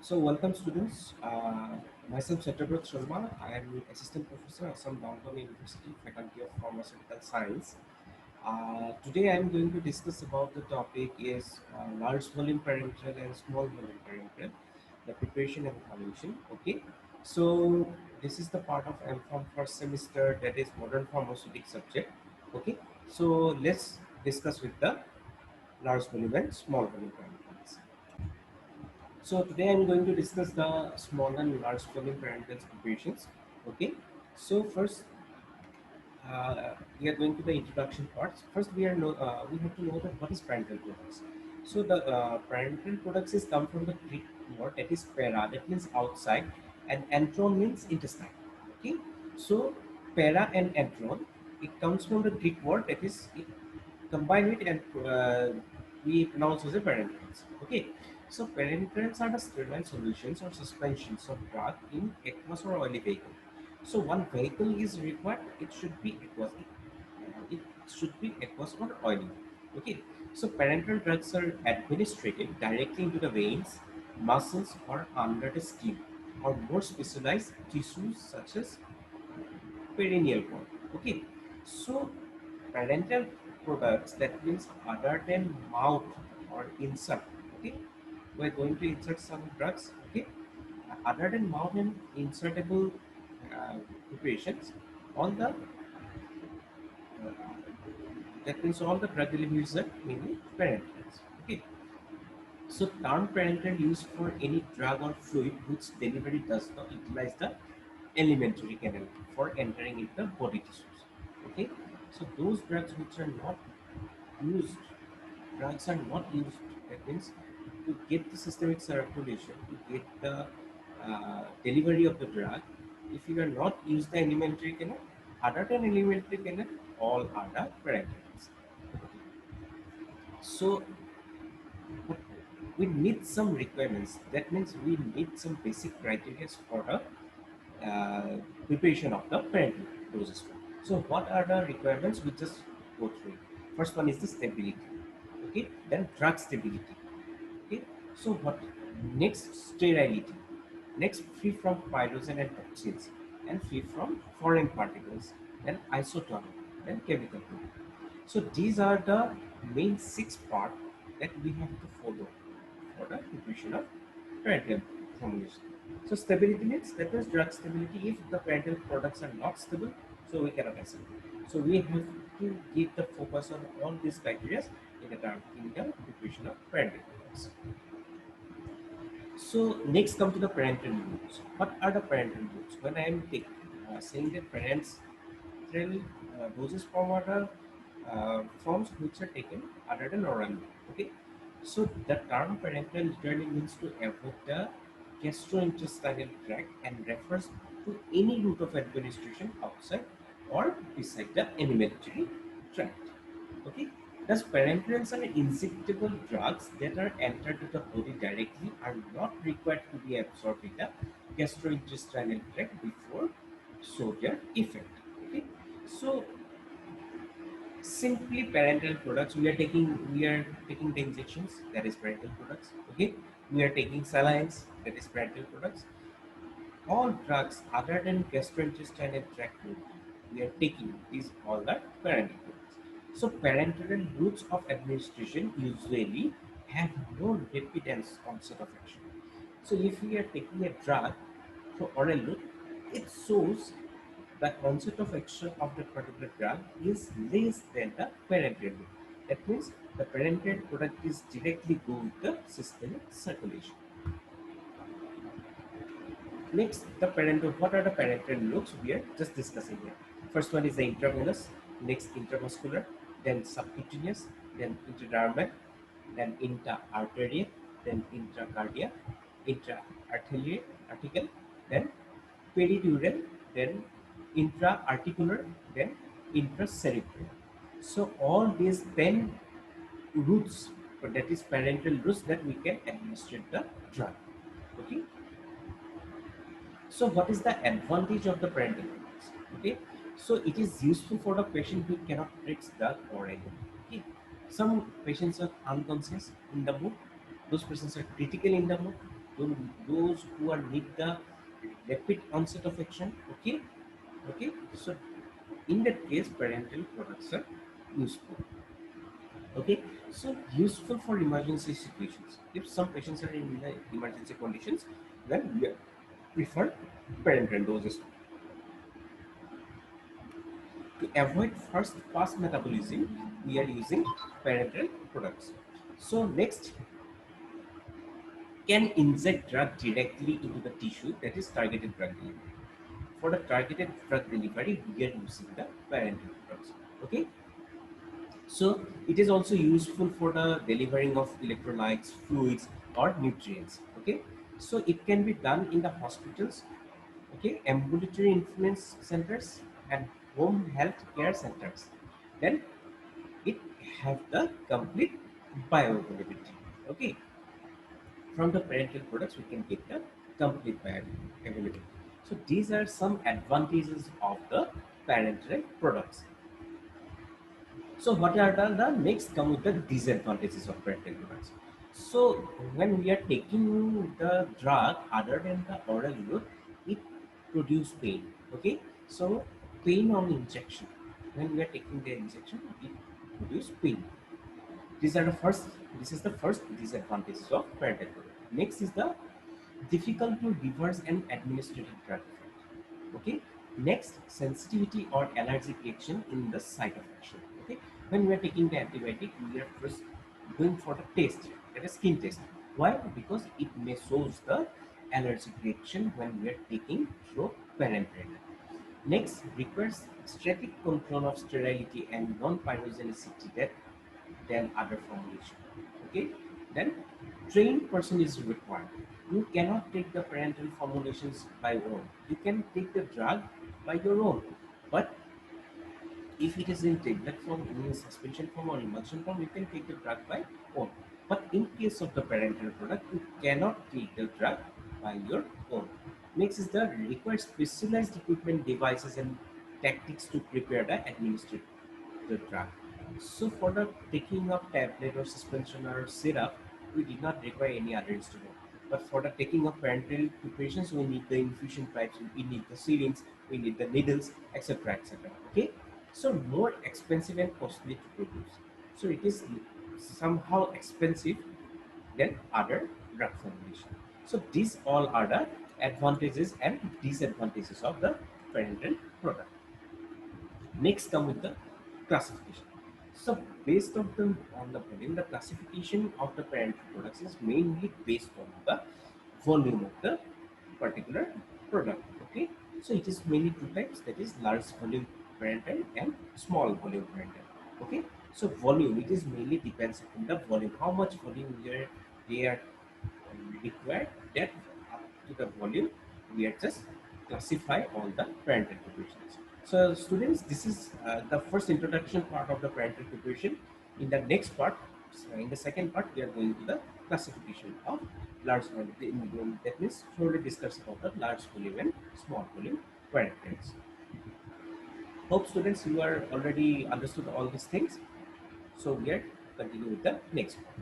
So welcome students. Myself Satyabrat Sharma. I am Assistant Professor of Assam Downtown University, Faculty of Pharmaceutical Science. Today I am going to discuss about the topic is large volume parenteral and small volume parenteral, the preparation and evaluation. Okay. So this is the part of MPharm first semester, that is modern pharmaceutic subject. Okay. So let's discuss with the large volume and small volume parenterals. So today I'm going to discuss the small and large volume parental preparations. Okay. So first we are going to the introduction parts. First we have to know that what is parental products. So the parental products is come from the Greek word that is para, that means outside, and antron means intestine. Okay. So para and antron, it comes from the Greek word that is it combine it and we pronounce as a parenterals. Okay, so parenterals are the sterile solutions or suspensions of drug in aqueous or oily vehicle. So one vehicle is required; it should be aqueous. It should be aqueous or oily. Okay, so parenteral drugs are administered directly into the veins, muscles, or under the skin, or more specialized tissues such as perineal cord. Okay, so parental products, that means other than mouth or insert. Okay, we're going to insert some drugs. Okay, other than mouth and insertable preparations, all the that means all the drug deliveries are mainly parentals. Okay, so term parental used for any drug or fluid whose delivery does not utilize the alimentary canal for entering into the body tissues. Okay, so those drugs which are not used, drugs are not used. That means to get the systemic circulation, to get the delivery of the drug, if you are not use the alimentary canal, other than alimentary canal, all are the parenterals. So but we need some requirements. That means we need some basic criteria for the preparation of the parental doses. So what are the requirements? We just go through it. First one is the stability. Okay, then drug stability. Okay, so what next? Sterility. Next, free from pyrogen and toxins, and free from foreign particles, then isotonic, then chemical proof. So these are the main six parts that we have to follow for the preparation of parental formulation. So stability means, that means drug stability. If the parental products are not stable, so we cannot accept. So we have to give the focus on all these criteria in the preparation of parental products. So next come to the parental rules. What are the parental rules? When I am saying that parents doses from other forms which are taken other than orally. Okay. So the term parental literally means to avoid the gastrointestinal tract and refers to any route of administration outside or beside the alimentary tract. Okay. Thus, parenterals are injectable drugs that are entered to the body directly, are not required to be absorbed in the gastrointestinal tract before show their effect. Okay. So simply parental products, we are taking the injections, that is parental products. Okay. We are taking salines, that is parental products. All drugs other than gastrointestinal tract route we are taking is all the parental routes. So parenteral routes of administration usually have no rapid onset of action. So if we are taking a drug through oral route, it shows the onset of action of that particular drug is less than the parenteral route. That means the parenteral product is directly go with the systemic circulation. Next, the parental. What are the parental loops we are just discussing here? First one is the intravenous, next intramuscular, then subcutaneous, then intradermal, then intra-arterial, then intracardiac, intra-arterial, then peridural, then intra-articular, then intracerebral. So all these 10 routes, but that is parental routes that we can administer the drug. Okay. So what is the advantage of the parental guidance? Okay, so it is useful for the patient who cannot fix the organ. Okay, some patients are unconscious in the mood. Those patients are critical in the mood. those who are need the rapid onset of action. Okay, okay. So in that case, parental products are useful. Okay, so useful for emergency situations. If some patients are in the emergency conditions, then we prefer parenteral doses to avoid first pass metabolism. We are using parenteral products. So next, can inject drug directly into the tissue, that is targeted drug delivery. For the targeted drug delivery, we are using the parenteral products. Okay, so it is also useful for the delivering of electrolytes, fluids, or nutrients. Okay, so it can be done in the hospitals, okay, ambulatory influence centers, and home health care centers. Then it have the complete bioavailability. Okay, from the parental products we can get the complete bioavailability. So these are some advantages of the parental products. So what are the next come with the disadvantages of parental products. So when we are taking the drug other than the oral route, it produce pain. Okay, so pain on injection. When we are taking the injection, it produce pain. These are the first. This is the first disadvantages of parental product. Next is the difficult to reverse and administrative drug effect. Okay. Next, sensitivity or allergic reaction in the site of action. Okay. When we are taking the antibiotic, we are first going for the test, that is skin test. Why? Because it may shows the allergic reaction when we are taking through parenteral. Next, requires strict control of sterility and non-pyrogenicity than other formulation. Okay, then trained person is required. You cannot take the parental formulations by own. You can take the drug by your own, but if it is in tablet form, in suspension form or emulsion form, you can take the drug by own. But in case of the parental product, you cannot take the drug by your own. Next is the required specialized equipment, devices, and tactics to prepare the administer the drug. So for the taking of tablet or suspension or syrup, we did not require any other instrument. But for the taking of parenteral preparations, we need the infusion pipes, we need the syringes, we need the needles, etc., etc. Okay, so more expensive and costly to produce. So it is somehow expensive than other drug formulation. So these all are the advantages and disadvantages of the parenteral product. Next come with the classification. So based on the volume, the classification of the parental products is mainly based on the volume of the particular product. Okay, so it is mainly two types, that is large volume parental and small volume parental. Okay, so volume, it is mainly depends on the volume, how much volume they are required, that up to the volume we are just classify all the parental preparations. So students, this is the first introduction part of the parental preparation. In the next part, in the second part, we are going to the classification of large volume. That means slowly discuss about the large volume and small volume parentals. Hope students you are already understood all these things. So we are continue with the next part.